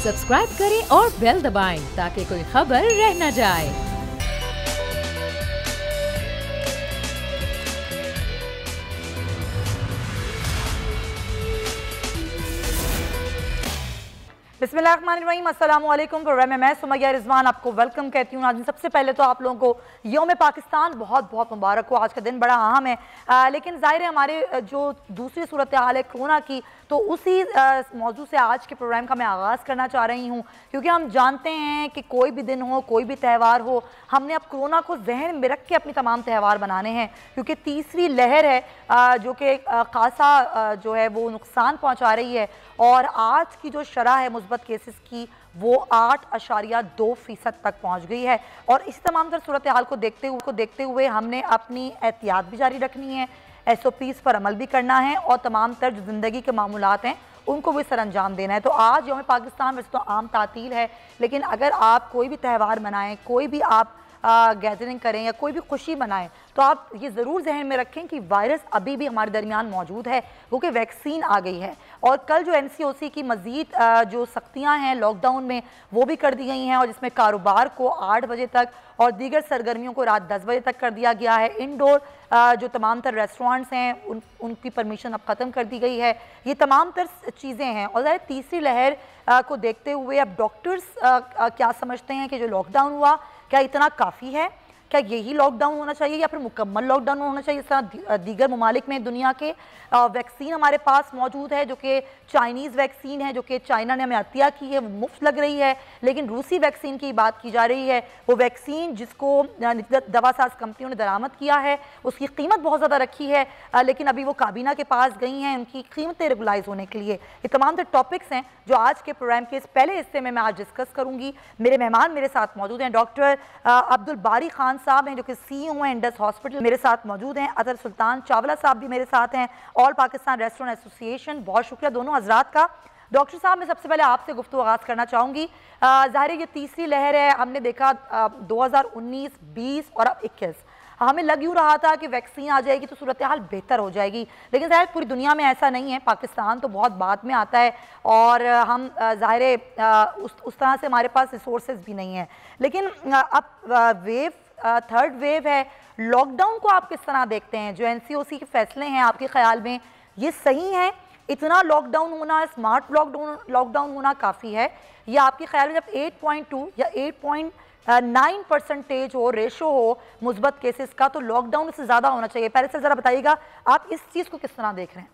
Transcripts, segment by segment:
Subscribe करें और bell दबाएं ताकि कोई खबर रह न जाए। बिस्मिल्लाहिर्रहमानिर्रहीम, अस्सलामु अलैकुम। प्रोग्राम में मैं सुमैया रिजवान आपको वेलकम कहती हूँ। आज सबसे पहले तो आप लोगों को यौम पाकिस्तान बहुत बहुत मुबारक हो। आज का दिन बड़ा अहम है, लेकिन ज़ाहिर है हमारे जो दूसरी सूरत हाल है कोरोना की, तो उसी मौजू से आज के प्रोग्राम का मैं आगाज़ करना चाह रही हूँ, क्योंकि हम जानते हैं कि कोई भी दिन हो, कोई भी त्यौहार हो, हमने अब कोरोना को जहन में रख के अपनी तमाम त्यौहार बनाने हैं, क्योंकि तीसरी लहर है जो कि खासा जो है वो नुकसान पहुँचा रही है। और आज की जो शरह है मुस्बत केसेस की वो 8.2% तक पहुंच गई है। और इस तमाम तर सूरत हाल को देखते हुए हमने अपनी एहतियात भी जारी रखनी है, SOPs पर अमल भी करना है और तमाम तर जो ज़िंदगी के मामूलात हैं उनको भी सर अंजाम देना है। तो आज यौम पाकिस्तान वैसे तो आम तातील है, लेकिन अगर आप कोई भी त्यौहार मनाएं, कोई भी आप गैदरिंग करें या कोई भी खुशी मनाएं, तो आप ये ज़रूर जहन में रखें कि वायरस अभी भी हमारे दरमियान मौजूद है, क्योंकि वैक्सीन आ गई है। और कल जो NCOC की मज़ीद जो सख्तियां हैं लॉकडाउन में वो भी कर दी गई हैं, और जिसमें कारोबार को 8 बजे तक और दीगर सरगर्मियों को रात 10 बजे तक कर दिया गया है। इंडोर जो तमाम तर रेस्टोरेंट्स हैं उनकी परमिशन अब ख़त्म कर दी गई है। ये तमाम तर चीज़ें हैं। और ज़ाहिर तीसरी लहर को देखते हुए अब डॉक्टर्स क्या समझते हैं कि जो लॉकडाउन हुआ क्या इतना काफ़ी है, क्या यही लॉकडाउन होना चाहिए या फिर मुकम्मल लॉकडाउन होना चाहिए। इस तरह दीगर ममालिक में दुनिया के वैक्सीन हमारे पास मौजूद है, जो कि चाइनीज़ वैक्सीन है, जो कि चाइना ने हमें अतिया की है, वो मुफ्त लग रही है। लेकिन रूसी वैक्सीन की बात की जा रही है, वो वैक्सीन जिसको दवासाज कंपनियों ने दरामद किया है, उसकी कीमत बहुत ज़्यादा रखी है, लेकिन अभी वो काबीना के पास गई हैं उनकी कीमतें रेगुलाइज होने के लिए। ये तमाम तो टॉपिक्स हैं जो आज के प्रोग्राम के इस पहले हिस्से में मैं आज डिस्कस करूँगी। मेरे मेहमान मेरे साथ मौजूद हैं। डॉक्टर अब्दुल बारी खान साहब हैं जो कि CEO हैं इंडस हॉस्पिटल, मेरे साथ मौजूद हैं। अतर सुल्तान चावला साहब भी मेरे साथ हैं, ऑल पाकिस्तान रेस्टोरेंट एसोसिएशन। बहुत शुक्रिया दोनों हजरात का। डॉक्टर साहब, मैं सबसे पहले आपसे गुफ्तगू आगाज़ करना चाहूँगी। ज़ाहिर ये तीसरी लहर है, हमने देखा 2019, 20 और अब 21 हमें लग यूँ रहा था कि वैक्सीन आ जाएगी तो सूरत हाल बेहतर हो जाएगी, लेकिन ज़ाहिर पूरी दुनिया में ऐसा नहीं है। पाकिस्तान तो बहुत बाद में आता है और हम ज़ाहिर उस तरह से हमारे पास रिसोर्सेज भी नहीं है। लेकिन अब थर्ड वेव है, लॉकडाउन को आप किस तरह देखते हैं? जो NCOC के फैसले हैं आपके ख्याल में ये सही हैं? इतना लॉकडाउन होना, स्मार्ट लॉकडाउन होना काफ़ी है, या आपके ख्याल में जब 8.2 या 8.9% हो, रेशो हो मुस्बत केसेस का, तो लॉकडाउन से ज़्यादा होना चाहिए? पहले से ज़रा बताइएगा आप इस चीज़ को किस तरह देख रहे हैं?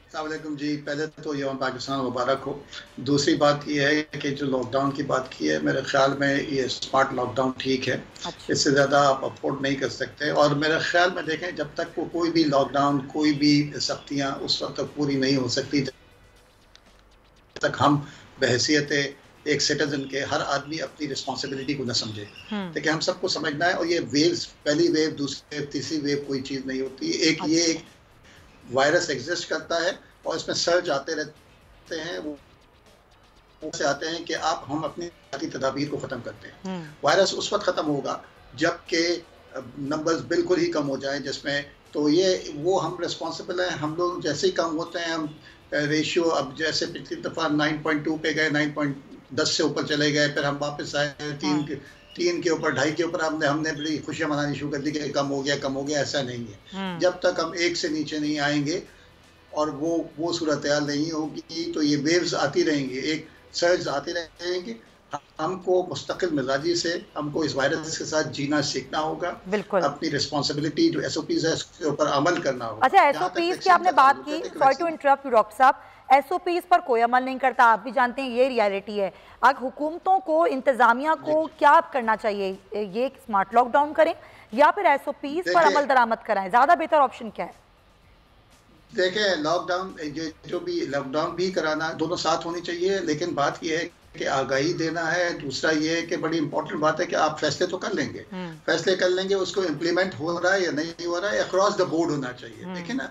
अस्सलामुअलैकुम जी, पहले तो यौम पाकिस्तान मुबारक हो। दूसरी बात यह है कि जो लॉकडाउन की बात की है, मेरे ख्याल में ये स्मार्ट लॉकडाउन ठीक है। अच्छा। इससे ज़्यादा आप अफोर्ड नहीं कर सकते। और मेरे ख्याल में देखें, जब तक वो कोई भी लॉकडाउन, कोई भी सख्तियाँ उस वक्त तक पूरी नहीं हो सकती, जब तक हम बहैसियत एक सिटीजन के हर आदमी अपनी रिस्पॉन्सिबिलिटी को न समझे। देखिए, हम सबको समझना है। और ये वेव्स, पहली वेव, दूसरी वेव, तीसरी वेव कोई चीज़ नहीं होती। एक वायरस एग्जिस्ट करता है और इसमें सर्ज आते रहते हैं। वो से आते हैं कि हम अपनी तदाबीर को ख़त्म करते हैं। वायरस उस वक्त ख़त्म होगा जबकि नंबर्स बिल्कुल ही कम हो जाएं, जिसमें तो वो हम रिस्पॉन्सिबल हैं। हम लोग जैसे ही कम होते हैं, हम रेशियो अब जैसे पिछली दफ़ा 9.2 पे गए, 9.10 से ऊपर चले गए, फिर हम वापस आए 3 के ऊपर, 2.5 के ऊपर। हमने बड़ी खुशियां मनानी शुरू कर दी कि कम हो गया। ऐसा नहीं है। जब तक हम 1 से नीचे नहीं आएंगे और वो सूरत हाल नहीं होगी, तो ये वेव्स आती रहेंगी, एक सर्ज आते रहेंगे। हमको मुस्तकिल मिजाजी से हमको इस वायरस के साथ जीना सीखना होगा। बिल्कुल। अपनी रिस्पॉन्सिबिलिटी जो SOPs है उसके ऊपर अमल करना होगा। अच्छा, SOPs की आपने बात की, sorry to interrupt you doctor साहब, SOPs पर कोई अमल नहीं करता, आप भी जानते हैं, ये रियलिटी है। अब हुकूमतों को, इंतजामिया को क्या करना चाहिए? ये स्मार्ट लॉकडाउन करें या फिर SOPs पर अमल दरामद कराएं? ज़्यादा बेहतर ऑप्शन क्या है? देखें, लॉकडाउन जो भी लॉकडाउन भी कराना, दोनों साथ होनी चाहिए। लेकिन बात यह है कि आगाही देना है। दूसरा ये है कि बड़ी इंपॉर्टेंट बात है कि आप फैसले तो कर लेंगे, फैसले कर लेंगे, उसको इम्प्लीमेंट हो रहा है या नहीं हो रहा है, अक्रॉस द बोर्ड होना चाहिए। देखिए ना,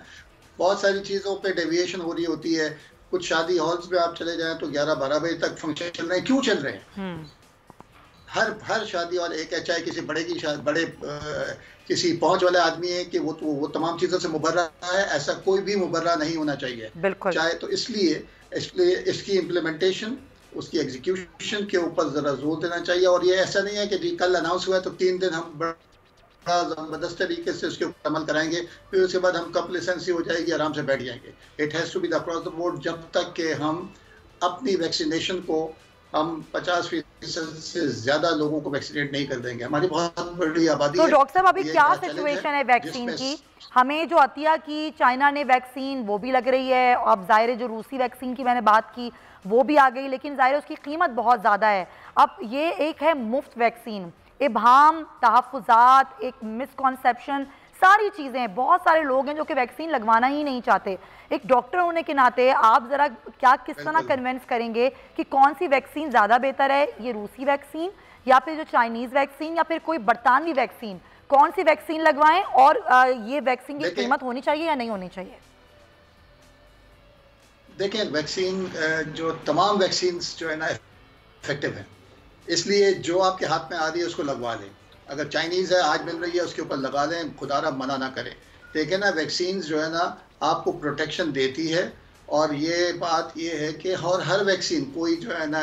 बहुत सारी चीज़ों पे डेविएशन हो रही होती है। कुछ शादी हॉल्स में आप चले जाएं तो 11-12 बजे तक फंक्शन चल रहे हैं। क्यों चल रहे हैं? हर शादी और एक है, चाहे किसी बड़े किसी पहुंच वाला आदमी है कि वो तमाम चीज़ों से मुबर्रा है, ऐसा कोई भी मुबर्रा नहीं होना चाहिए। चाहे तो इसलिए इसकी इम्प्लीमेंटेशन, उसकी एग्जीक्यूशन के ऊपर ज़रा जोर देना चाहिए। और ये ऐसा नहीं है कि जी कल अनाउंस हुआ है तो 3 दिन हम बड़ा ज़बरदस्त तरीके से उसके ऊपर अमल कराएंगे, फिर उसके बाद हम कंप्लेसेंसी हो जाएगी, आराम से बैठ जाएंगे। It has to be across the board. जब तक कि हम अपनी वैक्सीनेशन को हम 50% से ज्यादा लोगों को वैक्सीनेट नहीं कर देंगे, हमारी बहुत बड़ी आबादी है। तो डॉक्टर साहब अभी क्या सिचुएशन है वैक्सीन की? हमें जो अतिया की चाइना ने वैक्सीन वो भी लग रही है, अब जाहिर है जो रूसी वैक्सीन की मैंने बात की वो भी आ गई, लेकिन जाहिर है उसकी कीमत बहुत ज़्यादा है। अब ये एक है मुफ्त वैक्सीन, इबहाम, तहफ़्फ़ुज़ात, एक मिसकॉन्सेप्शन, सारी चीज़ें, बहुत सारे लोग हैं जो कि वैक्सीन लगवाना ही नहीं चाहते। एक डॉक्टर होने के नाते आप ज़रा क्या किस तरह कन्विंस करेंगे कि कौन सी वैक्सीन ज़्यादा बेहतर है, ये रूसी वैक्सीन या फिर जो चाइनीज़ वैक्सीन या फिर कोई बरतानवी वैक्सीन, कौन सी वैक्सीन लगवाएं और ये वैक्सीन की कीमत होनी चाहिए या नहीं होनी चाहिए? देखिए, वैक्सीन जो तमाम वैक्सीन जो है ना इफेक्टिव है, इसलिए जो आपके हाथ में आ रही है उसको लगवा लें। अगर चाइनीज़ है आज मिल रही है उसके ऊपर लगा लें, खुदारा मना ना करें। देखिए ना, वैक्सीन जो है ना आपको प्रोटेक्शन देती है, और ये बात ये है कि हर वैक्सीन, कोई जो है ना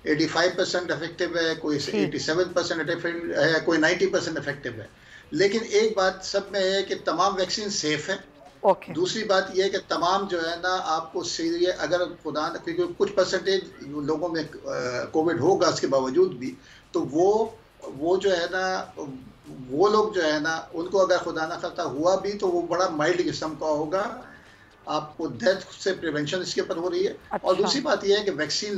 85% इफेक्टिव है, कोई 87% इफेक्टिव है, कोई 90% इफेक्टिव है। लेकिन एक बात सब में है कि तमाम वैक्सीन सेफ है। दूसरी बात यह है कि तमाम जो है ना आपको सीरियस, अगर खुदा, क्योंकि कुछ परसेंटेज लोगों में कोविड होगा उसके बावजूद भी, तो वो जो है ना, वो लोग जो है ना उनको अगर खुदा ना खास्ता हुआ भी तो वो बड़ा माइल्ड किस्म का होगा। आपको डेथ से प्रिवेंशन इसके ऊपर हो रही है। और दूसरी बात यह है कि वैक्सीन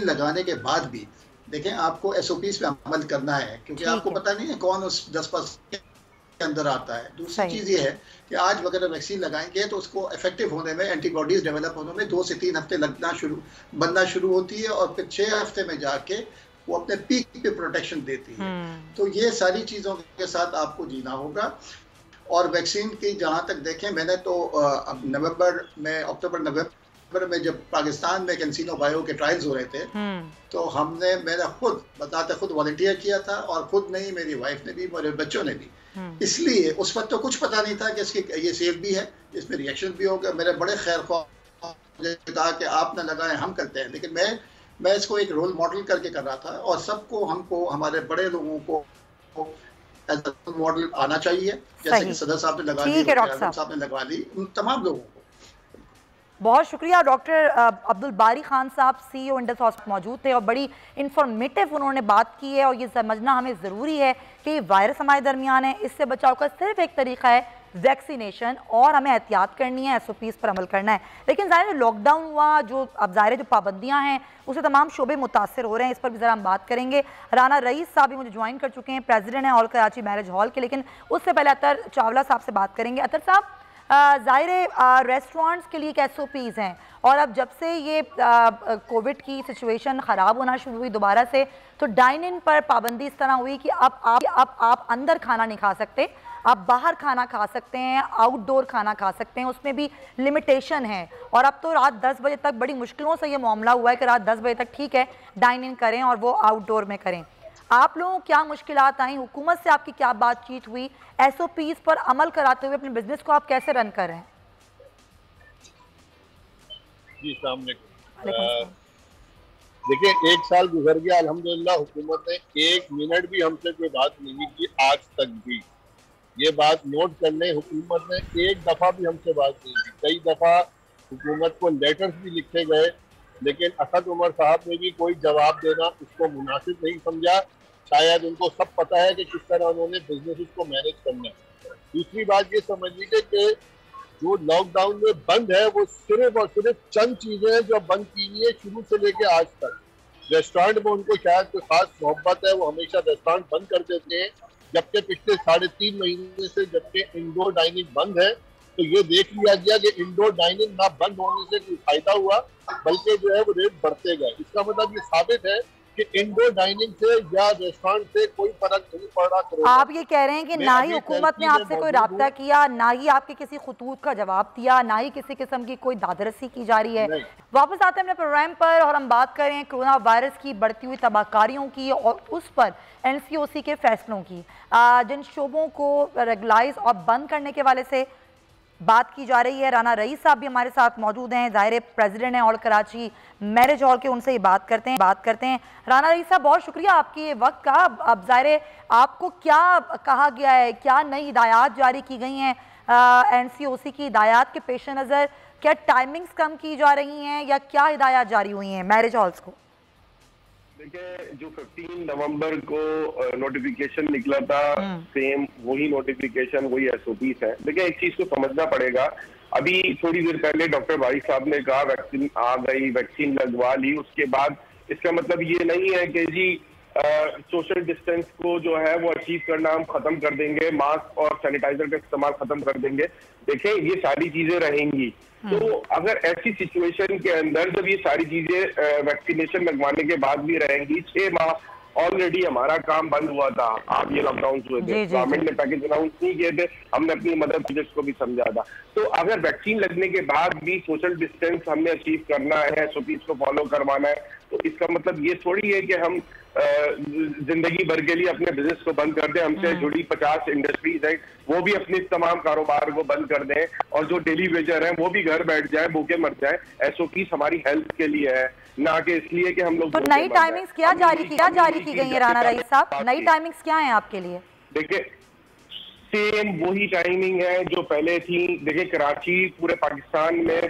लगाने के बाद भी देखें, आपको SOPs पे अमल करना है, क्योंकि आपको पता नहीं है कौन उस 10% के अंदर आता है। दूसरी चीज़ ये है कि आज अगर वैक्सीन लगाएंगे तो उसको इफेक्टिव होने में, एंटीबॉडीज डेवलप होने में 2 से 3 हफ्ते बनना शुरू होती है, और फिर 6 हफ्ते में जाके वो अपने पीक पे प्रोटेक्शन देती है। तो ये सारी चीज़ों के साथ आपको जीना होगा। और वैक्सीन की जहाँ तक देखें, मैंने तो अक्टूबर नवंबर में जब पाकिस्तान में कैंसिनो बायो के ट्रायल्स हो रहे थे, तो मैंने खुद वॉलंटियर किया था, और खुद नहीं, मेरी वाइफ ने भी, मेरे बच्चों ने भी। इसलिए उस वक्त तो कुछ पता नहीं था कि ये सेफ भी है, इसमें रिएक्शन भी होगा। मेरे बड़े खैर कहा कि आप ना लगाएं, हम करते हैं। लेकिन मैं इसको एक रोल मॉडल करके कर रहा था, और सबको, हमको, हमारे बड़े लोगों को एज अ मॉडल आना चाहिए, जैसे कि सदर साहब ने लगा ली, साहब ने लगवा ली, उन तमाम लोगों को। बहुत शुक्रिया। डॉक्टर अब्दुल बारी खान साहब CEO इंडस हॉस्पिटल मौजूद थे और बड़ी इंफॉर्मेटिव उन्होंने बात की है। और ये समझना हमें ज़रूरी है कि वायरस हमारे दरमियान है, इससे बचाव का सिर्फ एक तरीका है वैक्सीनेशन, और हमें एहतियात करनी है, SOPs पर अमल करना है। लेकिन ज़ाहिर लॉकडाउन हुआ, जो अब ज़ाहिर जो पाबंदियाँ हैं उससे तमाम शोबे मुतासर हो रहे हैं, इस पर भी ज़रा हम बात करेंगे। राना रईस साहब भी मुझे ज्वाइन कर चुके हैं, प्रेसिडेंट हैं ऑल कराची मैरिज हॉल के। लेकिन उससे पहले अतर चावला साहब से बात करेंगे। अतर साहब, ज़ाहिर रेस्टोरेंट्स के लिए एक SOPs हैं, और अब जब से ये कोविड की सिचुएशन ख़राब होना शुरू हुई दोबारा से, तो डाइन इन पर पाबंदी इस तरह हुई कि अब आप अंदर खाना नहीं खा सकते, आप बाहर खाना खा सकते हैं, आउटडोर खाना खा सकते हैं, उसमें भी लिमिटेशन है। और अब तो रात 10 बजे तक बड़ी मुश्किलों से ये मामला हुआ है कि रात 10 बजे तक ठीक है डाइन इन करें और वो आउटडोर में करें। आप लोगों को क्या मुश्किलात आई, हुकूमत से आपकी क्या बातचीत हुई, SOPs पर अमल कराते हुए अपने बिजनेस को आप कैसे रन कर रहे हैं? जी, देखिए, 1 साल गुजर गया, अल्हम्दुलिल्लाह हुकूमत ने 1 मिनट भी हमसे कोई बात नहीं की आज तक भी। ये बात नोट कर लें, हुकूमत ने 1 दफ़ा भी हमसे बात नहीं की। कई दफ़ा हुकूमत को लेटर्स भी लिखे गए, लेकिन असद उमर साहब ने भी कोई जवाब देना उसको मुनासिब नहीं समझा। शायद उनको सब पता है कि किस तरह उन्होंने बिजनेस को मैनेज करना है। दूसरी बात ये समझ लीजिए कि जो लॉकडाउन में बंद है वो सिर्फ और सिर्फ चंद चीजें हैं जो बंद की हुई है शुरू से लेके आज तक। रेस्टोरेंट में उनको शायद कोई खास मोहब्बत है, वो हमेशा रेस्टोरेंट बंद कर देते हैं, जबकि पिछले 3.5 महीने से जबकि इंडोर डाइनिंग बंद है, तो ये देख लिया गया कि इंडोर डाइनिंग ना बंद होने से कोई फायदा हुआ, बल्कि जो है वो रेट बढ़ते गए। इसका मतलब ये साबित है कि इंडोर डाइनिंग से या रेस्टोरेंट से कोई फर्क नहीं पड़ रहा। आप ये कह रहे हैं कि ना ही हुकूमत ने आपसे कोई राब्ता किया, ना ही आपके किसी खतूत का जवाब दिया, ना ही किसी किस्म की कोई दादरसी की जा रही है। वापस आते हैं अपने प्रोग्राम पर और हम बात करें कोरोना वायरस की बढ़ती हुई तबाहकारियों की और उस पर NCOC के फैसलों की। जिन शोबों को रेगुलाइज और बंद करने के वाले से बात की जा रही है, राना रईस साहब भी हमारे साथ मौजूद हैं, ज़ाहिर प्रेसिडेंट हैं और कराची मैरिज हॉल के, उनसे ही बात करते हैं। राना रईस साहब, बहुत शुक्रिया आपकी ये वक्त का। अब ज़ाहिर आपको क्या कहा गया है, क्या नई हिदायत जारी की गई हैं NCOC की हिदायत के पेश नज़र? क्या टाइमिंग्स कम की जा रही हैं या क्या हिदायत जारी हुई हैं मैरिज हॉल्स को? देखिए, जो 15 नवंबर को नोटिफिकेशन निकला था, सेम वही नोटिफिकेशन, वही SOPs है। देखिए, एक चीज को समझना पड़ेगा। अभी थोड़ी देर पहले डॉक्टर वारिस साहब ने कहा वैक्सीन आ गई, वैक्सीन लगवा ली, उसके बाद इसका मतलब ये नहीं है कि जी सोशल डिस्टेंस को जो है वो अचीव करना हम खत्म कर देंगे, मास्क और सैनिटाइजर का इस्तेमाल खत्म कर देंगे। देखिए, ये सारी चीजें रहेंगी। तो अगर ऐसी सिचुएशन के अंदर जब ये सारी चीजें वैक्सीनेशन लगवाने के बाद भी रहेंगी, 6 माह ऑलरेडी हमारा काम बंद हुआ था, आप ये लॉकडाउन हुए थे, गवर्नमेंट ने पैकेज अनाउंस नहीं किए थे, हमने अपनी मदर प्रोजेक्ट को भी समझा था। तो अगर वैक्सीन लगने के बाद भी सोशल डिस्टेंस हमने अचीव करना है, SOPs को फॉलो करवाना है, तो इसका मतलब ये थोड़ी है कि हम जिंदगी भर के लिए अपने बिजनेस को बंद कर दें। हमसे जुड़ी 50 इंडस्ट्रीज हैं, वो भी अपने तमाम कारोबार को बंद कर दें, और जो डेली वेजर हैं वो भी घर बैठ जाए, भूखे मर जाए। SOPs हमारी हेल्थ के लिए है, ना कि इसलिए कि हम लोग। तो नई टाइमिंग्स क्या जारी की गई है राना रईस साहब? नई टाइमिंग्स क्या है आपके लिए? देखिए, सेम वही टाइमिंग है जो पहले थी। देखिए, कराची पूरे पाकिस्तान में,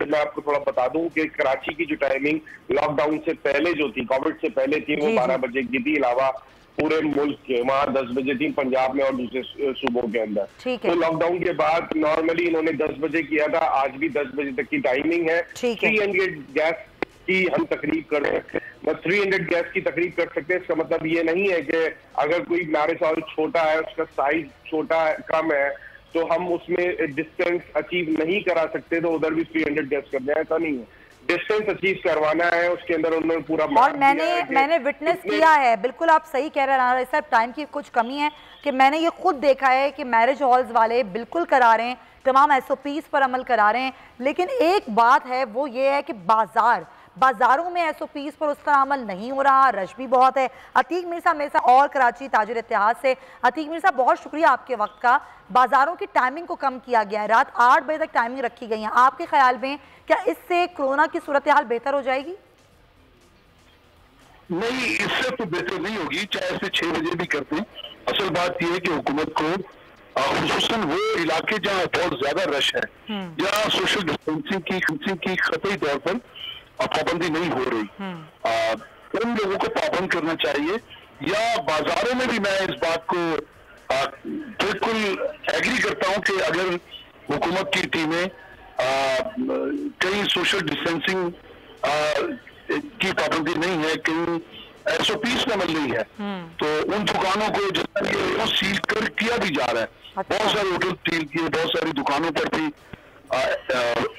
मैं आपको थोड़ा बता दूं कि कराची की जो टाइमिंग लॉकडाउन से पहले जो थी, कोविड से पहले थी, वो 12 बजे की थी, अलावा पूरे मुल्क के वहाँ 10 बजे थी, पंजाब में और दूसरे सूबों के अंदर। तो लॉकडाउन के बाद नॉर्मली इन्होंने 10 बजे किया था, आज भी 10 बजे तक की टाइमिंग है। 300 गैस की हम तकरीब कर सकते हैं, 300 गैस की तकरीब कर सकते हैं। इसका मतलब ये नहीं है कि अगर कोई मैरिज हॉल छोटा है, उसका साइज छोटा है, कम है, तो हम उसमें डिस्टेंस अचीव नहीं करा सकते, तो उधर भी 300 गैस कर दें, ऐसा नहीं है। डिस्टेंस अचीव करवाना है, उसके अंदर उन्होंने पूरा। और मैंने विटनेस किया है, बिल्कुल आप सही कह रहे हैं साहब, टाइम की कुछ कमी है कि मैंने ये खुद देखा है कि मैरिज हॉल्स वाले बिल्कुल करा रहे हैं, तमाम SOPs पर अमल करा रहे हैं, लेकिन एक बात है वो ये है कि बाजारों में SOPs पर उस तरह अमल नहीं हो रहा, रश भी बहुत है। अतीक मीर साहब मेरे साथ और कराची ताजिर इत्तेहाद से। अतीक मीर साहब, बहुत शुक्रिया आपके वक्त का। बाजारों की टाइमिंग को कम किया गया है, रात 8 बजे तक टाइमिंग रखी गई है। आपके ख्याल में क्या इससे कोरोना की सूरत हाल बेहतर हो जाएगी? नहीं, इससे तो बेहतर नहीं होगी, चाहे इसे 6 बजे भी करते हैं। असल बात यह है कि हुकूमत को खुसूसन वो इलाके जहाँ बहुत ज्यादा रश है, जहाँ सोशल डिस्टेंसिंग की खतई तौर पर पाबंदी नहीं हो रही, उन लोगों को पाबंद करना चाहिए। या बाजारों में भी मैं इस बात को बिल्कुल एग्री करता हूं कि अगर हुकूमत की टीमें कहीं सोशल डिस्टेंसिंग की पाबंदी नहीं है, कहीं SOPs में अमल नहीं है, तो उन दुकानों को जितना सील कर किया भी जा रहा है। बहुत सारे होटल सील किए, बहुत सारी दुकानों पर भी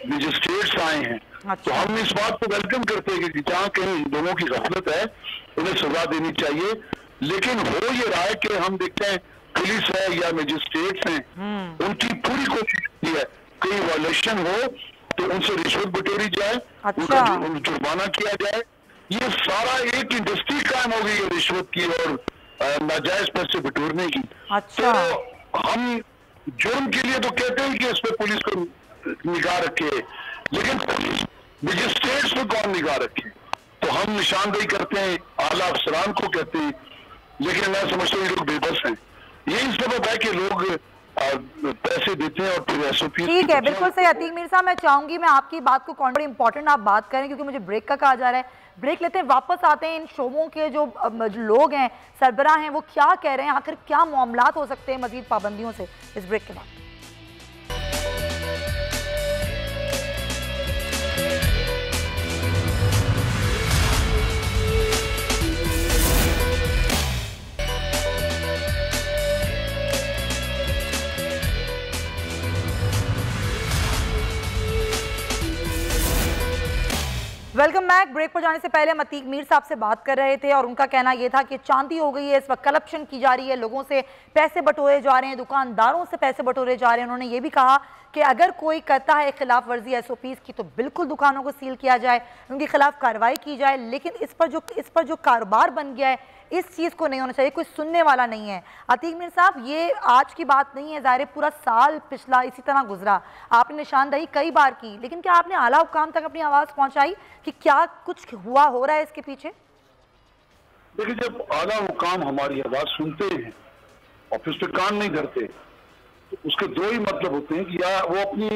मजिस्ट्रेट्स आए हैं। तो हम इस बात को वेलकम करते हैं कि जहाँ कहीं दोनों की गफलत है उन्हें सजा देनी चाहिए। लेकिन हो ये रहा है कि हम देखते हैं पुलिस है या मजिस्ट्रेट्स हैं, उनकी पूरी कोशिश की है कहीं वायलेशन हो तो उनसे रिश्वत बटोरी जाए, उनका जुर्माना किया जाए। ये सारा एक इंडस्ट्री कायम हो गई है रिश्वत की और नाजायज पैसे बटोरने की। तो हम जुर्म के लिए तो कहते हैं कि इस पर पुलिस को निगाह रखे, लेकिन पुलिस मजिस्ट्रेट्स पर कौन निगाह रखे? तो हम निशानदेही करते हैं, आला अफसरान को कहते हैं, लेकिन मैं समझता हूँ ये लोग बेबस हैं। यही सबब है कि लोग पैसे देते हैं और फिर SOP। ठीक है, बिल्कुल सही। अतीक मीर साहब, मैं चाहूंगी मैं आपकी बात को बड़ी इंपॉर्टेंट आप बात करें, क्योंकि मुझे ब्रेक का कहा जा रहा है। ब्रेक लेते हैं, वापस आते हैं। इन शोबों के जो लोग हैं, सरबराह हैं, वो क्या कह रहे हैं, आखिर क्या मामलात हो सकते हैं मजीद पाबंदियों से, इस ब्रेक के बाद। Welcome back. ब्रेक पर जाने से पहले हम अतीक मीर साहब से बात कर रहे थे और उनका कहना यह था कि चांदी हो गई है, इस वक्त करप्शन की जा रही है, लोगों से पैसे बटोरे जा रहे हैं, दुकानदारों से पैसे बटोरे जा रहे हैं। उन्होंने ये भी कहा कि अगर कोई करता है खिलाफ वर्जी SOPs की तो बिल्कुल दुकानों को सील किया जाए, उनके खिलाफ कार्रवाई की जाए। लेकिन इस पर जो कारोबार बन गया है, इस चीज़ को नहीं होना चाहिए, कोई सुनने वाला नहीं है। अतीक मीर साहब, ये आज की बात नहीं है, ज़ाहिर पूरा साल पिछला इसी तरह गुजरा, आपने निशानदही कई बार की, लेकिन क्या आपने आला हुकाम तक अपनी आवाज़ पहुंचाई कि क्या कुछ हुआ हो रहा है इसके पीछे? देखिए, जब आला हुकाम हमारी आवाज़ सुनते हैं और फिर उस पर कान नहीं धरते तो उसके दो ही मतलब होते हैं कि या वो अपनी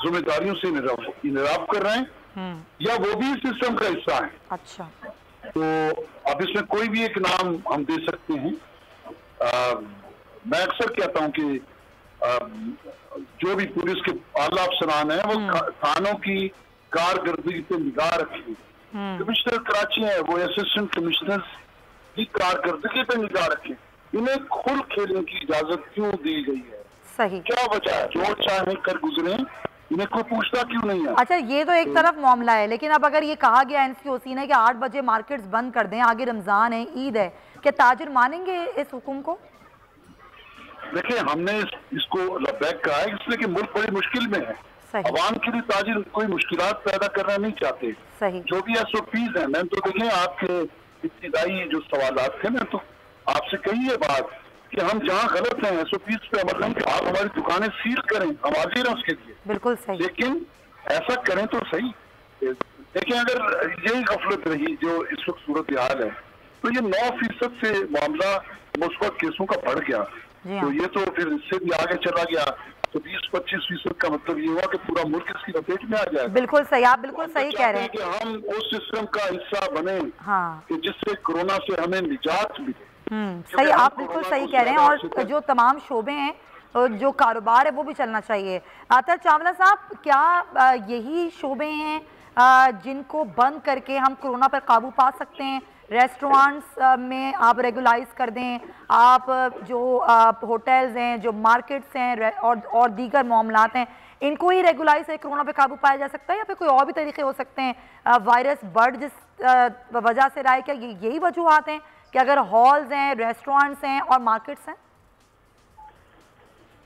जिम्मेदारियों से इनराब कर रहे हैं या वो भी सिस्टम का हिस्सा है। अच्छा, तो अब इसमें कोई भी एक नाम हम दे सकते हैं। मैं अक्सर कहता हूं कि जो भी पुलिस के आला अफसरान है वो थानों की कारकर्दगी पे निगाह रखें। कमिश्नर कराची है, वो असिस्टेंट कमिश्नर की कारकर्दगी पे निगाह रखें। इन्हें खुल खेलने की इजाजत क्यों दी गई है? सही, क्या वजह है? जो चाहे कर गुजरे, इन्हें कोई पूछता क्यों नहीं है? अच्छा, ये तो एक तरफ मामला है, लेकिन अब अगर ये कहा गया NCOC ने कि 8 बजे मार्केट्स बंद कर दें, आगे रमजान है, ईद है, क्या ताजिर मानेंगे इस हुक्म को? देखिए, हमने इसको लबैक कहा है इसलिए कि मुल्क बड़ी मुश्किल में है। अवाम के लिए ताजिर कोई मुश्किलात पैदा करना नहीं चाहते। सही, जो भी SOPs है, मैंने तो देखें आपके इब्तिदाई जो सवालात थे, मैं तो आपसे कही है बात कि हम जहाँ गलत हैं SOPs पे अमल नहीं, आप हमारी दुकानें सील करें, हम हाजिर हैं उसके लिए। बिल्कुल सही, लेकिन ऐसा करें तो सही। देखिए, अगर यही गफलत रही जो इस वक्त सूरत हाल है तो ये 9% से मामला मुस्बत केसों का बढ़ गया। तो ये तो फिर इससे भी आगे चला गया तो 20-25% का मतलब ये हुआ कि पूरा मुल्क इसकी लपेट में आ जाए। बिल्कुल सही, आप बिल्कुल सही कह रहे हैं कि हम उस सिस्टम का हिस्सा बने हाँ, कि जिससे कोरोना से हमें निजात मिले। सही, आप बिल्कुल सही कह रहे हैं। और जो तमाम शोबे हैं, जो कारोबार है, वो भी चलना चाहिए। आतर चावला साहब, क्या यही शोबे हैं जिनको बंद करके हम कोरोना पर काबू पा सकते हैं? रेस्टोरेंट्स में आप रेगुलाइज कर दें, आप जो होटल्स हैं, जो मार्केट्स हैं और दीगर मामलात हैं, इनको ही रेगुलाइज है कोरोना पे काबू पाया जा सकता है या फिर कोई और भी तरीके हो सकते हैं? वायरस बढ़ जिस वजह से रहा है, क्या यही वजूहात हैं कि अगर हॉल्स हैं, रेस्टोरेंट्स हैं और मार्केट्स हैं?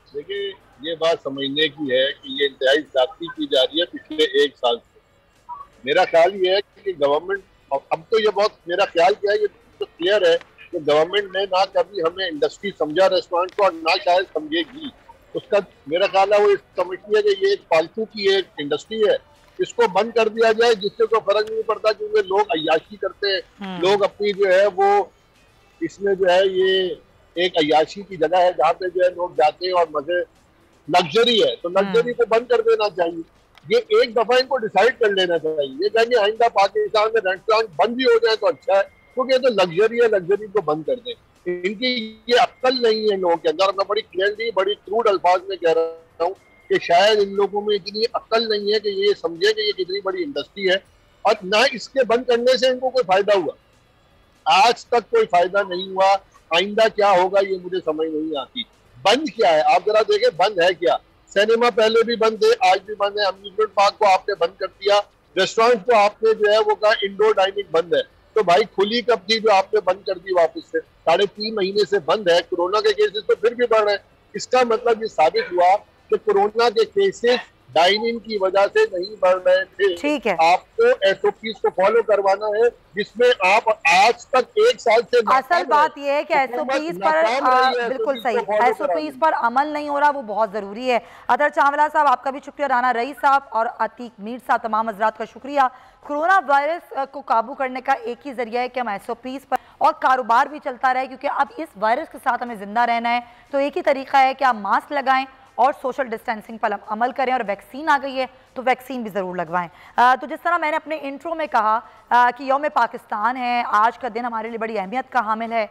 देखिए, ये बात समझने की है कि ये इंतहाई जाती की जा रही है पिछले 1 साल से। मेरा ख्याल ये है कि गवर्नमेंट, अब तो ये बहुत, मेरा ख्याल क्या है, ये तो क्लियर है कि गवर्नमेंट ने ना कभी हमें इंडस्ट्री समझा रेस्टोरेंट को और ना शायद समझेगी। उसका मेरा ख्याल है वो समझती है कि ये एक फालतू की एक इंडस्ट्री है, इसको बंद कर दिया जाए, जिससे कोई फर्क नहीं पड़ता, क्योंकि लोग अय्याशी करते हैं। लोग अपनी जो है वो इसमें जो है ये एक अय्याशी की जगह है जहाँ पे जो है लोग जाते हैं और मजे, लग्जरी है, तो लग्जरी को बंद कर देना चाहिए। ये एक दफा इनको डिसाइड कर लेना चाहिए। ये कहेंगे आइंदा पाकिस्तान में रेस्टोरेंट बंद भी हो जाए तो अच्छा है, क्योंकि ये तो लग्जरी है, लग्जरी को बंद कर दें। इनकी ये अक्ल नहीं है लोगों के अंदर। मैं बड़ी क्लियरली, बड़ी क्रूड अल्फाज में कह रहा हूँ कि शायद इन लोगों में इतनी अक्ल नहीं है कि ये समझे कि ये कितनी बड़ी इंडस्ट्री है, और ना इसके बंद करने से इनको कोई फायदा हुआ। आज तक कोई फायदा नहीं हुआ। आइंदा क्या होगा ये मुझे समझ नहीं आती। बंद क्या है आप जरा देखें, बंद है क्या? सिनेमा पहले भी बंद थे, आज भी बंद है। अम्यूजमेंट पार्क को आपने बंद कर दिया, रेस्टोरेंट को आपने जो है वो कहा इंडोर डाइनिंग बंद है। तो भाई खुली कब थी जो आपने बंद कर दी वापस से? 3.5 महीने से बंद है। कोरोना के केसेस तो फिर भी बढ़ रहे हैं। इसका मतलब ये साबित हुआ कि कोरोना के केसेस डाइनिंग की वजह से नहीं बढ़ रहे थे। ठीक है, आपको SOPs को फॉलो करवाना है, जिसमें आप आज तक 1 साल से असल बात यह है कि SOPs पर बिल्कुल सही, SOPs पर अमल नहीं हो रहा, वो बहुत ज़रूरी है। अतर चावला साहब, आपका भी शुक्रिया, राना रईस साहब और अतीक मीर साहब, तमाम हजरात का शुक्रिया। कोरोना वायरस को काबू करने का एक ही जरिया है कि हम SOPs पर और कारोबार भी चलता रहे, क्योंकि अब इस वायरस के साथ हमें जिंदा रहना है। तो एक ही तरीका है कि आप मास्क लगाएं और सोशल डिस्टेंसिंग पर अमल करें, और वैक्सीन आ गई है तो वैक्सीन भी ज़रूर लगवाएं। तो जिस तरह मैंने अपने इंट्रो में कहा कि यौम पाकिस्तान है, आज का दिन हमारे लिए बड़ी अहमियत का हामिल है।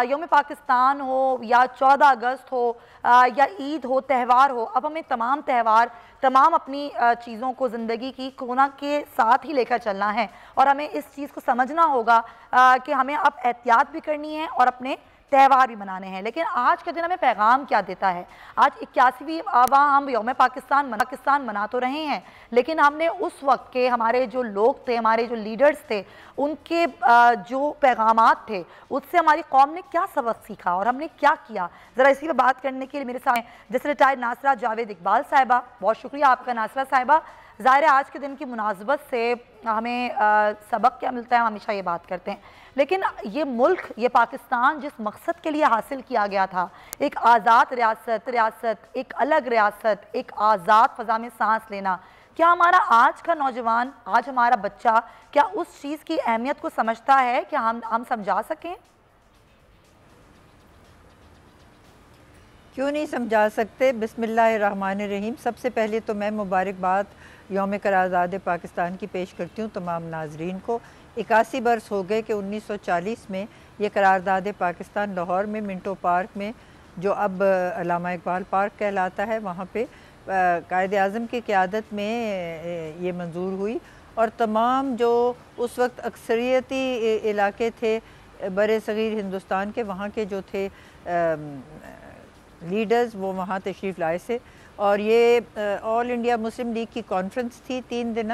यौम पाकिस्तान हो या 14 अगस्त हो या ईद हो, त्यौहार हो, अब हमें तमाम त्यौहार, तमाम अपनी चीज़ों को ज़िंदगी की कोरोना के साथ ही लेकर चलना है, और हमें इस चीज़ को समझना होगा कि हमें अब एहतियात भी करनी है और अपने त्यौहार भी मनाने हैं। लेकिन आज का दिन हमें पैगाम क्या देता है? आज 81वीं हम यौम पाकिस्तान मना तो रहे हैं, लेकिन हमने उस वक्त के हमारे जो लोग थे, हमारे जो लीडर्स थे, उनके जो पैगामात थे, उससे हमारी कौम ने क्या सबक सीखा और हमने क्या किया? ज़रा इसी पर बात करने के लिए मेरे साथ जैसे रिटायर्ड नासरा जावेद इकबाल साहिबा, बहुत शुक्रिया आपका नासरा साहिबा। ज़ाहिर है आज के दिन की मुनासबत से हमें सबक क्या मिलता है, हम हमेशा ये बात करते हैं, लेकिन ये मुल्क, ये पाकिस्तान जिस मकसद के लिए हासिल किया गया था, एक आज़ाद रियासत, एक अलग रियासत, एक आज़ाद फ़ज़ा में सांस लेना, क्या हमारा आज का नौजवान, आज हमारा बच्चा क्या उस चीज़ की अहमियत को समझता है? क्या हम समझा सकें? क्यों नहीं समझा सकते। बिस्मिल्लाहिर्रहमानिर्रहीम। सबसे पहले तो मैं मुबारकबाद यौम करारदाद पाकिस्तान की पेश करती हूँ तमाम नाजरीन को। 81 बरस हो गए कि 1940 में ये करारदाद पाकिस्तान लाहौर में मिंटो पार्क में, जो अब अल्लामा इकबाल पार्क कहलाता है, वहाँ पे कायद आज़म की क़यादत में ये मंजूर हुई और तमाम जो उस वक्त अक्सरियती इलाके थे बरे सग़ीर हिंदुस्तान के, वहाँ के जो थे लीडर्स, वो वहाँ तशरीफ़ लाए थे। और ये ऑल इंडिया मुस्लिम लीग की कॉन्फ्रेंस थी 3 दिन,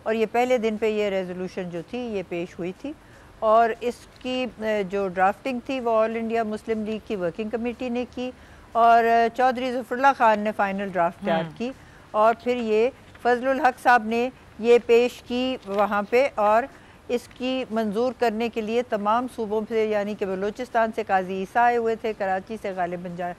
और ये पहले दिन पे ये रेजोल्यूशन जो थी ये पेश हुई थी और इसकी जो ड्राफ्टिंग थी वो ऑल इंडिया मुस्लिम लीग की वर्किंग कमेटी ने की और चौधरी ज़फ़रुल्लाह ख़ान ने फ़ाइनल ड्राफ्ट तैयार की और फिर ये फजलुल हक साहब ने ये पेश की वहाँ पे और इसकी मंजूर करने के लिए तमाम सूबों से, यानी कि बलूचिस्तान से काजी ईसा आए हुए थे, कराची से गालिबन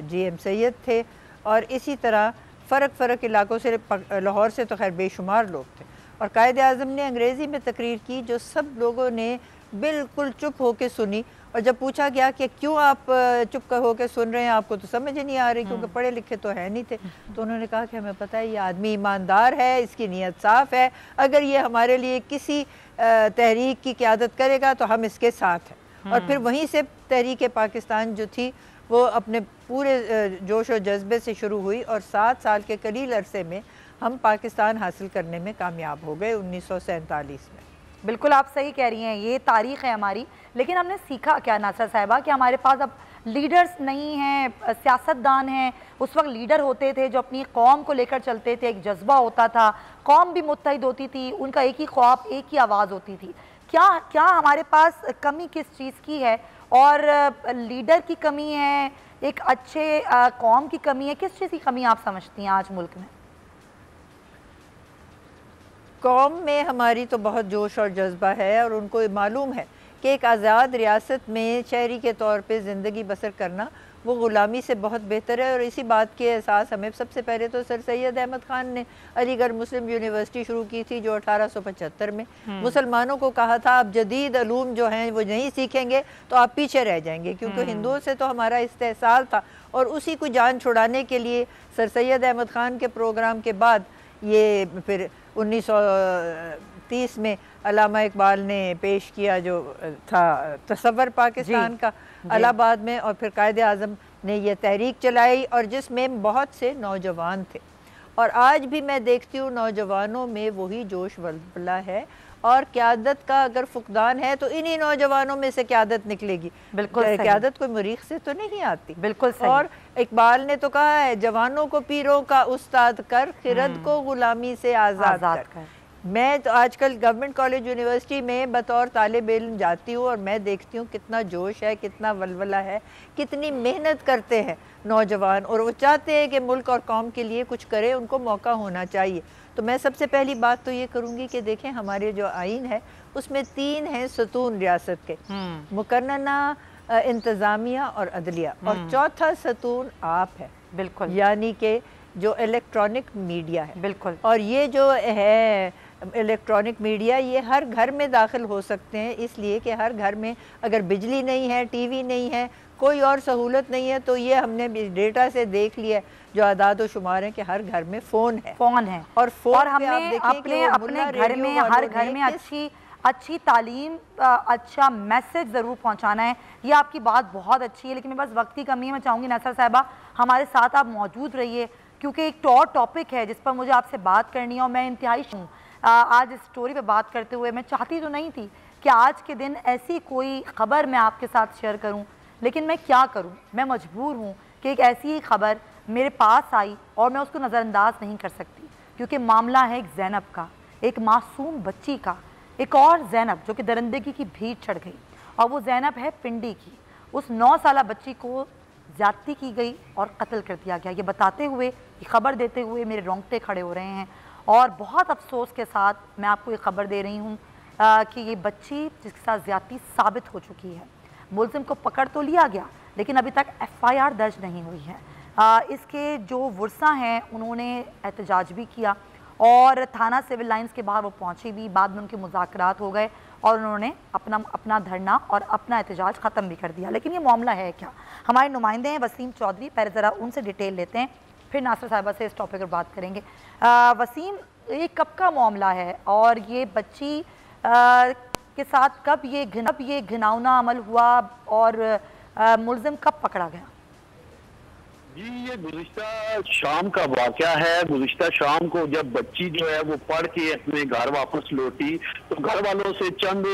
GM सैयद थे और इसी तरह फ़र्क इलाकों से, लाहौर से तो खैर बेशुमार लोग थे। और कायद आज़म ने अंग्रेज़ी में तकरीर की जो सब लोगों ने बिल्कुल चुप होकर सुनी और जब पूछा गया कि क्यों आप चुप होकर सुन रहे हैं, आपको तो समझ ही नहीं आ रही क्योंकि पढ़े लिखे तो है नहीं थे, तो उन्होंने कहा कि हमें पता है ये आदमी ईमानदार है, इसकी नीयत साफ़ है, अगर ये हमारे लिए किसी तहरीक की क़यादत करेगा तो हम इसके साथ हैं। और फिर वहीं से तहरीक पाकिस्तान जो थी वो अपने पूरे जोश और जज्बे से शुरू हुई और 7 साल के कलील अरसे में हम पाकिस्तान हासिल करने में कामयाब हो गए 1947 में। बिल्कुल आप सही कह रही हैं, ये तारीख़ है हमारी। लेकिन हमने सीखा क्या नासर साहिबा कि हमारे पास अब लीडर्स नहीं हैं, सियासतदान हैं। उस वक्त लीडर होते थे जो अपनी कौम को लेकर चलते थे, एक जज्बा होता था, कौम भी मुत्तहिद होती थी, उनका एक ही ख्वाब, एक ही आवाज़ होती थी। क्या हमारे पास कमी किस चीज़ की है? और लीडर की कमी है, एक अच्छे कौम की कमी है, किस चीज़ की कमी आप समझती हैं आज मुल्क में? कौम में हमारी तो बहुत जोश और जज्बा है और उनको मालूम है कि एक आज़ाद रियासत में शहरी के तौर पे ज़िंदगी बसर करना वो ग़ुलामी से बहुत बेहतर है। और इसी बात के एहसास हमें सबसे पहले तो सर सैयद अहमद ख़ान ने अलीगढ़ मुस्लिम यूनिवर्सिटी शुरू की थी जो 1875 में मुसलमानों को कहा था आप जदीद अलूम जो हैं वो नहीं सीखेंगे तो आप पीछे रह जाएंगे, क्योंकि हिंदुओं से तो हमारा इस्तेहसाल था। और उसी को जान छुड़ाने के लिए सर सैयद अहमद ख़ान के प्रोग्राम के बाद ये फिर 1930 में अल्लामा इकबाल ने पेश किया जो था तसव्वुर पाकिस्तान का इलाहाबाद में, और फिर कायद आज़म ने यह तहरीक चलाई और जिसमें बहुत से नौजवान थे। और आज भी मैं देखती हूँ नौजवानों में वही जोश वल्वला है और क़यादत का अगर फुकदान है तो इन्हीं नौजवानों में से क़यादत निकलेगी। बिल्कुल, क़यादत कोई मरीख से तो नहीं आती। बिल्कुल सही। और इकबाल ने तो कहा है जवानों को पीरों का उस्ताद कर, खिरद को गुलामी से आज़ाद कर। मैं तो आजकल गवर्नमेंट कॉलेज यूनिवर्सिटी में बतौर तालिब इल्म जाती हूँ और मैं देखती हूँ कितना जोश है, कितना वलवला है, कितनी मेहनत करते हैं नौजवान और वो चाहते हैं कि मुल्क और कौम के लिए कुछ करें, उनको मौका होना चाहिए। तो मैं सबसे पहली बात तो ये करूँगी कि देखें हमारे जो आइन है उसमें 3 हैं सतून रियासत के, मुकन्नना, इंतज़ामिया और अदलिया, और चौथा सतून आप है। बिल्कुल, यानी कि जो इलेक्ट्रॉनिक मीडिया है। बिल्कुल, और ये जो है इलेक्ट्रॉनिक मीडिया ये हर घर में दाखिल हो सकते हैं, इसलिए कि हर घर में अगर बिजली नहीं है, टीवी नहीं है, कोई और सहूलत नहीं है, तो ये हमने डेटा से देख लिया जो आदाद व शुमार है कि हर घर में फ़ोन है। और फ़ोन और हमने अपने घर में, हर घर में अच्छी तालीम, अच्छा मैसेज ज़रूर पहुंचाना है। ये आपकी बात बहुत अच्छी है, लेकिन मेरे पास वक्त की कमी है। मैं चाहूँगी नासर साहिबा हमारे साथ आप मौजूद रहिए, क्योंकि एक और टॉपिक है जिस पर मुझे आपसे बात करनी है और मैं इंतहाई आज इस स्टोरी पे बात करते हुए मैं चाहती तो नहीं थी कि आज के दिन ऐसी कोई ख़बर मैं आपके साथ शेयर करूं लेकिन मैं क्या करूं, मैं मजबूर हूं कि एक ऐसी ही खबर मेरे पास आई और मैं उसको नज़रअंदाज नहीं कर सकती, क्योंकि मामला है एक ज़ैनब का, एक मासूम बच्ची का, एक और ज़ैनब जो कि दरिंदगी की भीड़ चढ़ गई, और वो ज़ैनब है पिंडी की। उस 9 साला बच्ची को ज़्यादती की गई और कत्ल कर दिया गया। ये बताते हुए, ये खबर देते हुए मेरे रोंगटे खड़े हो रहे हैं, और बहुत अफसोस के साथ मैं आपको ये खबर दे रही हूँ कि ये बच्ची जिसके साथ ज़्यादती साबित हो चुकी है, मुलजिम को पकड़ तो लिया गया लेकिन अभी तक FIR दर्ज नहीं हुई है। इसके जो वर्सा हैं उन्होंने एहतजाज भी किया और थाना सिविल लाइंस के बाहर वो पहुँची भी। बाद में उनके मुज़ाकरात हो गए और उन्होंने अपना धरना और अपना एहतजाज ख़त्म भी कर दिया। लेकिन ये मामला है क्या? हमारे नुमाइंदे हैं वसीम चौधरी, पहले ज़रा उनसे डिटेल लेते हैं, फिर नासिर साहिबा से इस टॉपिक पर बात करेंगे। वसीम, ये कब का मामला है और ये बच्ची के साथ कब ये घिनौना अमल हुआ और मुलजिम कब पकड़ा गया? जी, ये गुज़िश्ता शाम का वाक़या है। गुज़िश्ता शाम को जब बच्ची जो है वो पढ़ के अपने घर वापस लौटी तो घर वालों से चंद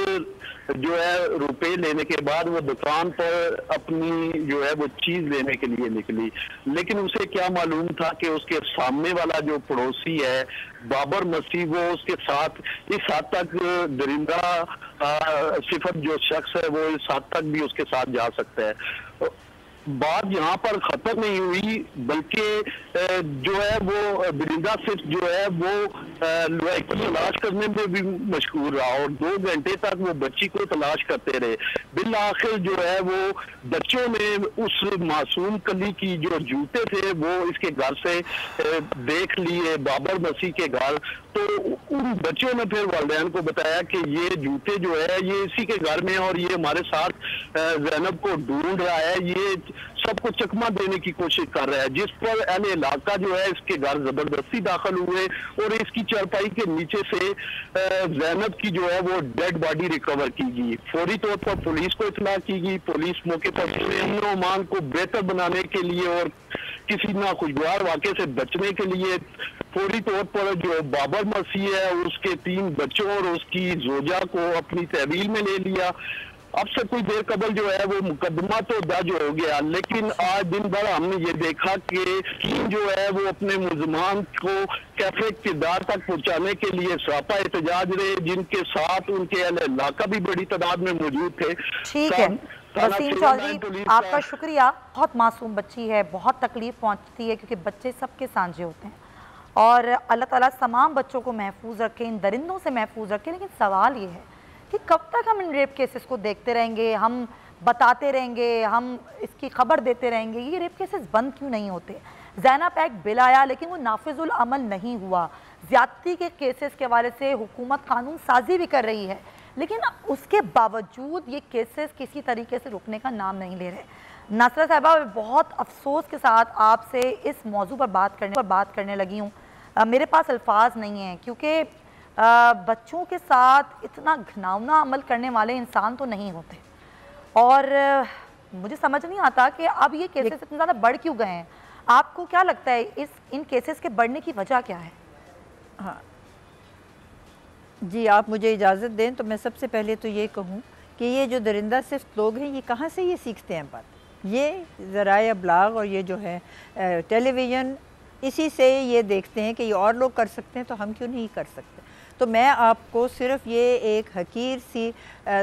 जो है रुपए लेने के बाद वो दुकान पर अपनी जो है वो चीज लेने के लिए निकली। लेकिन उसे क्या मालूम था कि उसके सामने वाला जो पड़ोसी है बाबर मसीह, वो उसके साथ इस हद तक दरिंदा सिफत जो शख्स है वो इस हद तक भी उसके साथ जा सकता है। बात यहाँ पर खत्म नहीं हुई, बल्कि जो है वो दरिंदा सिर्फ जो है वो को तलाश करने में भी मशहूर रहा और 2 घंटे तक वो बच्ची को तलाश करते रहे। बिल आखिर जो है वो बच्चों ने उस मासूम कली की जो जूते थे वो इसके घर से देख लिए, बाबर मसीह के घर। तो उन बच्चों ने फिर वालिदैन को बताया कि ये जूते जो है ये इसी के घर में और ये हमारे साथ ज़ैनब को ढूंढ रहा है, ये सबको चकमा देने की कोशिश कर रहा है। जिस पर अहले इलाका जो है इसके घर जबरदस्ती दाखिल हुए और इसकी चारपाई के नीचे से ज़ैनब की जो है वो डेड बॉडी रिकवर की गई। फौरी तौर पर पुलिस को इत्तला की गई। पुलिस मौके पर अमन और अमान को बेहतर बनाने के लिए और किसी नाखुशगवार वाक़े से बचने के लिए फौरी तौर पर जो बाबर मसीह है उसके 3 बच्चों और उसकी जोजा को अपनी तहवील में ले लिया। अब से कुछ देर कबल जो है वो मुकदमा तो दर्ज हो गया, लेकिन आज दिन भर हमने ये देखा कि जो है वो अपने मुलजमान को कैफे किरदार तक पहुंचाने के लिए सरापा एहतजाज रहे, जिनके साथ उनके अहले इलाका भी बड़ी तादाद में मौजूद थे। ठीक है वसीम चौधरी, आपका शुक्रिया। बहुत मासूम बच्ची है, बहुत तकलीफ पहुंचती है क्योंकि बच्चे सबके सांझे होते हैं और अल्लाह ताला तमाम बच्चों को महफूज रखे, इन दरिंदों से महफूज रखे। लेकिन सवाल ये है कि कब तक हम इन रेप केसेस को देखते रहेंगे, हम बताते रहेंगे, हम इसकी खबर देते रहेंगे? ये रेप केसेस बंद क्यों नहीं होते? ज़ैनब एक्ट बिल आया लेकिन वो नाफिजुल अमल नहीं हुआ। ज़्यादती के केसेस के हवाले से हुकूमत कानून साजी भी कर रही है, लेकिन उसके बावजूद ये केसेस किसी तरीके से रुकने का नाम नहीं ले रहे। नासरा साहिबा, बहुत अफसोस के साथ आपसे इस मौजू पर बात करने लगी हूँ। मेरे पास अल्फाज नहीं हैं क्योंकि बच्चों के साथ इतना घिनौना अमल करने वाले इंसान तो नहीं होते और मुझे समझ नहीं आता कि अब ये केसेस इतने ज़्यादा बढ़ क्यों गए हैं। आपको क्या लगता है इन केसेस के बढ़ने की वजह क्या है? हाँ जी, आप मुझे इजाज़त दें तो मैं सबसे पहले तो ये कहूँ कि ये जो दरिंदा सिर्फ लोग हैं ये कहाँ से ये सीखते हैं बात? ये ज़राए अबलाग और ये जो है टेलीविज़न, इसी से ये देखते हैं कि ये और लोग कर सकते हैं तो हम क्यों नहीं कर सकते। तो मैं आपको सिर्फ ये एक हकीर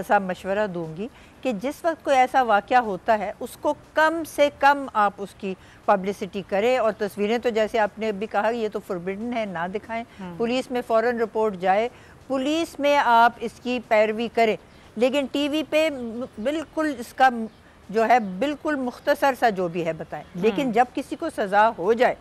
सा मशवरा दूंगी कि जिस वक्त कोई ऐसा वाक़या होता है उसको कम से कम आप उसकी पब्लिसिटी करें और तस्वीरें तो जैसे आपने अभी कहा ये तो फॉरबिडन है, ना दिखाएं। पुलिस में फ़ौरन रिपोर्ट जाए, पुलिस में आप इसकी पैरवी करें, लेकिन टीवी पे बिल्कुल इसका जो है बिल्कुल मुख्तसर सा जो भी है बताएं। लेकिन जब किसी को सज़ा हो जाए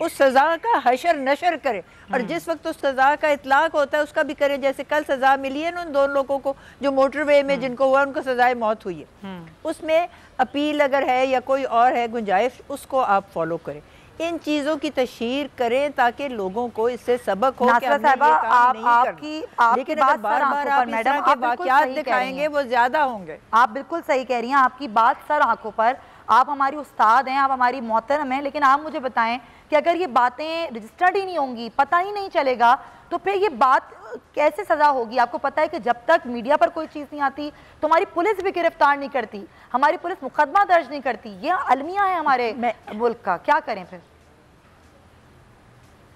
उस सज़ा का हशर नशर करे और जिस वक्त उस सज़ा का इतलाक होता है उसका भी करे। जैसे कल सज़ा मिली है ना उन 2 लोगों को जो मोटरवे में जिनको हुआ उनको सज़ाए मौत हुई है, उसमें अपील अगर है या कोई और है गुंजाइश उसको आप फॉलो करें। इन चीज़ों की तशहीर करें ताकि लोगों को इससे सबक हो कि लेकिन बार बार आप मैडम के वाक़यात दिखाएंगे वो ज़्यादा होंगे। आप बिल्कुल सही कह रही हैं, आपकी बात सर आंखों पर। आप हमारी उस्ताद हैं, आप हमारी मोहतरम हैं, लेकिन आप मुझे बताएं कि अगर ये बातें रजिस्टर्ड ही नहीं होंगी, पता ही नहीं चलेगा, तो फिर ये बात कैसे सज़ा होगी? आपको पता है कि जब तक मीडिया पर कोई चीज़ नहीं आती तो हमारी पुलिस भी गिरफ्तार नहीं करती, हमारी पुलिस मुकदमा दर्ज नहीं करती। ये अलमिया है हमारे मुल्क का, क्या करें फिर?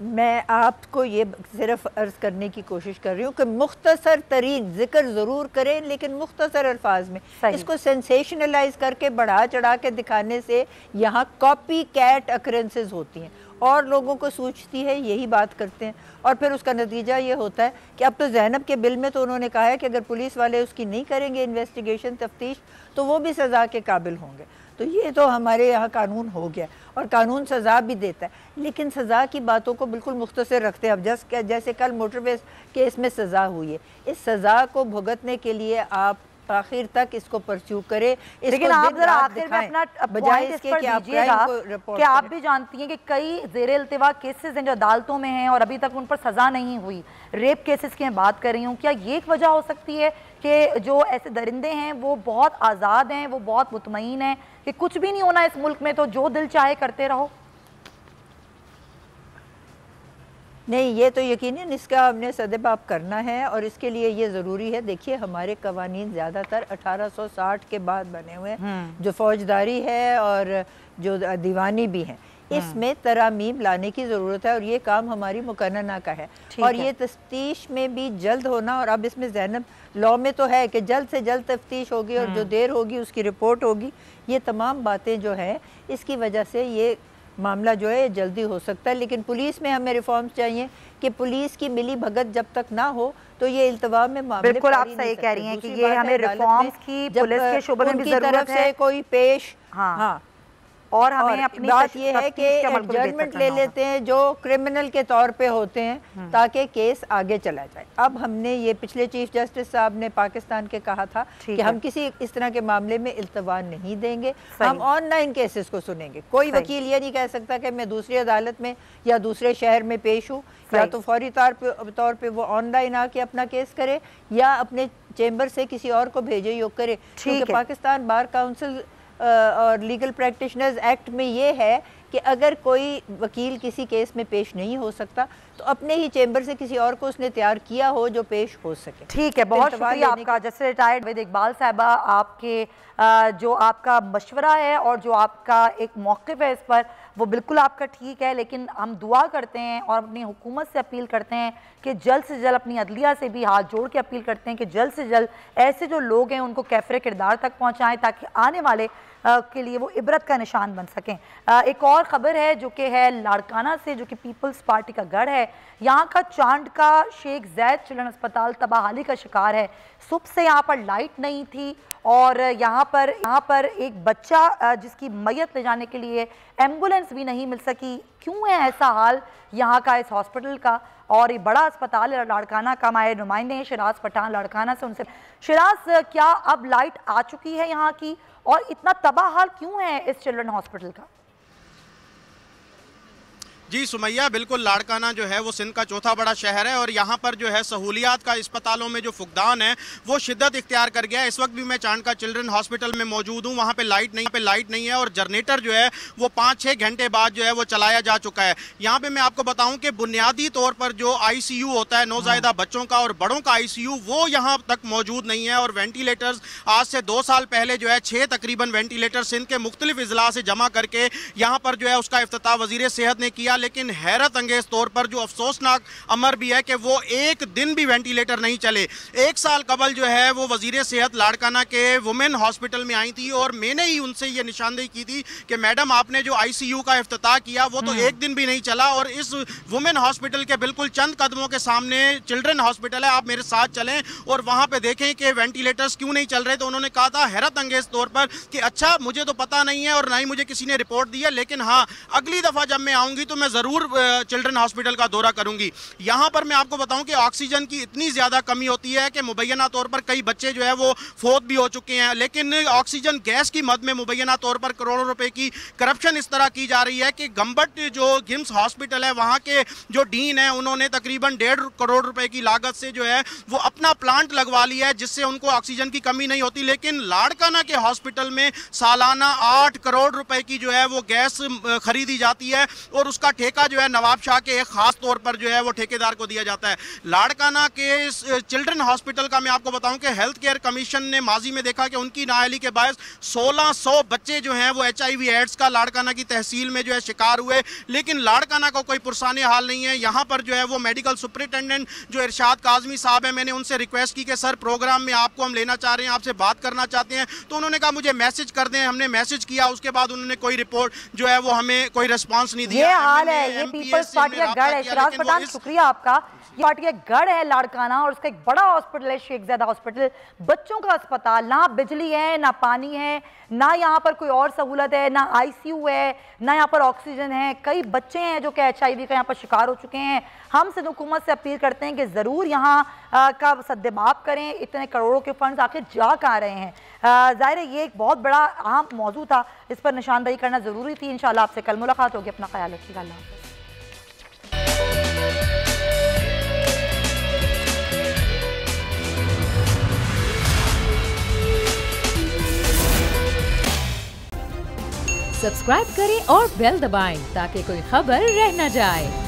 मैं आपको ये सिर्फ अर्ज़ करने की कोशिश कर रही हूँ कि मुख्तसर तरीन जिक्र ज़रूर करें, लेकिन मुख्तसर अल्फाज में। इसको सेंसेशनलाइज करके बढ़ा चढ़ा के दिखाने से यहाँ कॉपी कैट अकरेंसेस होती हैं और लोगों को सूझती है, यही बात करते हैं, और फिर उसका नतीजा ये होता है कि अब तो ज़ैनब के बिल में तो उन्होंने कहा है कि अगर पुलिस वाले उसकी नहीं करेंगे इन्वेस्टिगेशन तफ्तीश तो वो भी सज़ा के काबिल होंगे। तो ये तो हमारे यहाँ कानून हो गया और कानून सज़ा भी देता है, लेकिन सज़ा की बातों को बिल्कुल मुख्तसर रखते हैं। अब जैसे कल मोटरवे केस में सज़ा हुई है, इस सज़ा को भुगतने के लिए आप आखिर तक इसको परस्यू करें। लेकिन आप जरा आखिर में अपना बजाय इस पर दीजिएगा कि आप भी जानती हैं कि कई ज़ेरे इल्तिवा केसेस हैं जो अदालतों में हैं और अभी तक उन पर सज़ा नहीं हुई। रेप केसेस की मैं बात कर रही हूँ, क्या ये एक वजह हो सकती है कि जो ऐसे दरिंदे हैं वो बहुत आज़ाद हैं, वो बहुत मुतमईन हैं कि कुछ भी नहीं होना इस मुल्क में, तो जो दिल चाहे करते रहो? नहीं, ये तो यकीनन इसका हमने सदेबाब करना है और इसके लिए ये ज़रूरी है। देखिए, हमारे कवानीन ज़्यादातर 1860 के बाद बने हुए हैं, जो फौजदारी है और जो दीवानी भी हैं, इसमें तरामीम लाने की ज़रूरत है और ये काम हमारी मुकन्नना का है और ये तफ्तीश में भी जल्द होना। और अब इसमें ज़ैनब लॉ में तो है कि जल्द से जल्द तफ्तीश होगी और जो देर होगी उसकी रिपोर्ट होगी। ये तमाम बातें जो हैं इसकी वजह से ये मामला जो है जल्दी हो सकता है, लेकिन पुलिस में हमें रिफॉर्म्स चाहिए कि पुलिस की मिली भगत जब तक ना हो तो ये इल्तवा में मामले बिल्कुल आप सही कह रही हैं कि ये हमें रिफॉर्म्स की पुलिस के शोबे में भी जरूरत है, कोई पेश हाँ और हमें अपनी बात यह है कि एडजर्नमेंट ले लेते हैं जो क्रिमिनल के तौर पे होते हैं ताकि केस आगे चला जाए। अब हमने ये पिछले चीफ जस्टिस साहब ने पाकिस्तान के कहा था कि हम किसी इस तरह के मामले में इल्तवा नहीं देंगे, हम ऑनलाइन केसेस को सुनेंगे। कोई वकील ये नहीं कह सकता कि मैं दूसरी अदालत में या दूसरे शहर में पेश हूँ, या तो फौरी तौर पे वो ऑनलाइन आके अपना केस करे या अपने चेम्बर से किसी और को भेजे योग करे, क्योंकि पाकिस्तान बार काउंसिल और लीगल प्रैक्टिशनर्स एक्ट में ये है कि अगर कोई वकील किसी केस में पेश नहीं हो सकता तो अपने ही चेंबर से किसी और को उसने तैयार किया हो जो पेश हो सके। ठीक है, बहुत शुक्रिया आपका जैसे रिटायर्ड वैद इकबाल साहबा, आपके जो आपका मशवरा है और जो आपका एक मौक़िफ़ है इस पर वो बिल्कुल आपका ठीक है, लेकिन हम दुआ करते हैं और अपनी हुकूमत से अपील करते हैं कि जल्द से जल्द, अपनी अदलिया से भी हाथ जोड़ के अपील करते हैं कि जल्द से जल्द ऐसे जो लोग हैं उनको कैफ़रे किरदार तक पहुँचाएँ ताकि आने वाले के लिए वो इबरत का निशान बन सकें। एक और ख़बर है जो कि है लाड़काना से, जो कि पीपल्स पार्टी का गढ़ है। यहाँ का चांद का शेख जैद चिल्ड्रन अस्पताल तबाहाली का शिकार है। सुबह से यहाँ पर लाइट नहीं थी और यहाँ पर एक बच्चा जिसकी मैयत ले जाने के लिए एम्बुलेंस भी नहीं मिल सकी। क्यों है ऐसा हाल यहाँ का इस हॉस्पिटल का? और ये बड़ा अस्पताल है लाड़काना का। हमारे नुमाइंदे हैं शिराज पठान लाड़काना से, उनसे शिराज, क्या अब लाइट आ चुकी है यहाँ की और इतना तबाह हाल क्यों है इस चिल्ड्रन हॉस्पिटल का? जी सुमैया, बिल्कुल लाड़काना जो है वो सिंध का चौथा बड़ा शहर है और यहाँ पर जो है सहूलियात का अस्पतालों में जो फुकदान है वो शिद्दत इख्तियार कर गया है। इस वक्त भी मैं चांद का चिल्ड्रन हॉस्पिटल में मौजूद हूँ। वहाँ पे लाइट नहीं है और जनरेटर जो है वो 5-6 घंटे बाद जो है वो चलाया जा चुका है। यहाँ पे मैं आपको बताऊँ कि बुनियादी तौर पर जो ICU होता है नौज़ायदा बच्चों का और बड़ों का ICU, वो यहाँ तक मौजूद नहीं है। और वेंटिलेटर्स आज से 2 साल पहले जो है 6 तकरीबन वेंटिलेटर सिंध के मुख्तलिफ अजला से जमा करके यहाँ पर जो है उसका इफ्तिताह वज़ीर सेहत ने किया, लेकिन हैरत अंगेज तौर पर जो अफसोसनाक अमर भी है कि वो एक दिन भी वेंटिलेटर नहीं चले। 1 साल कबल जो है वो वजीर सेहत लाड़काना के वुमेन हॉस्पिटल में आई थी और मैंने ही उनसे ये निशानदेही की थी कि मैडम आपने जो ICU का इफ्तिताह किया वो तो एक दिन भी नहीं चला और इस वुमेन हॉस्पिटल के बिल्कुल चंद कदमों के सामने चिल्ड्रन हॉस्पिटल है, आप मेरे साथ चलें और वहाँ पर देखें कि वेंटिलेटर्स क्यों नहीं चल रहे। तो उन्होंने कहा था हैरत अंगेज तौर पर कि अच्छा मुझे तो पता नहीं है और ना ही मुझे किसी ने रिपोर्ट दी है, लेकिन हाँ अगली दफ़ा जब मैं आऊँगी तो मैं ज़रूर चिल्ड्रन हॉस्पिटल का दौरा करूंगी। यहाँ पर मैं आपको बताऊं कि ऑक्सीजन की इतनी ज़्यादा कमी होती है कि मुबैना तौर पर कई बच्चे जो है वो फौत भी हो चुके हैं, लेकिन ऑक्सीजन गैस की मद में मुबैना तौर पर करोड़ों रुपए की करप्शन इस तरह की जा रही है कि गंबट जो गिम्स हॉस्पिटल है वहाँ के जो डीन है उन्होंने तकरीबन 1.5 करोड़ रुपए की लागत से जो है वो अपना प्लांट लगवा लिया है जिससे उनको ऑक्सीजन की कमी नहीं होती, लेकिन लाड़काना के हॉस्पिटल में सालाना 8 करोड़ रुपए की जो है वो गैस खरीदी जाती है और उसका ठेका जो है नवाब शाह के एक खास तौर पर जो है वो ठेकेदार को दिया जाता है। लाड़काना के चिल्ड्रन हॉस्पिटल का मैं आपको बताऊं कि हेल्थ केयर कमीशन ने माजी में देखा कि उनकी नाअहली के बायस 1600 बच्चे जो हैं वो HIV एड्स का लाड़काना की तहसील में जो है शिकार हुए, लेकिन लाड़काना को कोई पुरसाने हाल नहीं है। यहाँ पर जो है वो मेडिकल सुपरिटेंडेंट जो इरशाद काज़मी साहब है, मैंने उनसे रिक्वेस्ट की कि सर प्रोग्राम में आपको हम लेना चाह रहे हैं, आपसे बात करना चाहते हैं, तो उन्होंने कहा मुझे मैसेज कर दें। हमने मैसेज किया, उसके बाद उन्होंने कोई रिपोर्ट जो है वो हमें कोई रिस्पांस नहीं दिया। ये हाल है, ये पीपल्स पार्टी का गढ़ है। शिराज पठान शुक्रिया आपका। ये पार्टी का गढ़ है लाड़काना और उसका एक बड़ा हॉस्पिटल है शेख ज़ायदा हॉस्पिटल, बच्चों का अस्पताल। ना बिजली है, ना पानी है, ना यहाँ पर कोई और सहूलत है, ना ICU है, ना यहाँ पर ऑक्सीजन है। कई बच्चे हैं जो कि HIV का यहाँ पर शिकार हो चुके हैं। हम सिंध हुकूमत से अपील करते हैं कि ज़रूर यहाँ का सद्देबाब करें। इतने करोड़ों के फंड्स आखिर जा कहाँ रहे हैं? ज़ाहिर है ये एक बहुत बड़ा अहम मौजू था, इस पर निशानदही करना ज़रूरी थी। इंशाल्लाह आपसे कल मुलाकात होगी। अपना ख्याल रखिएगा। अल्लाह हाफ़िज़। सब्सक्राइब करें और बेल दबाएं ताकि कोई खबर रह न जाए।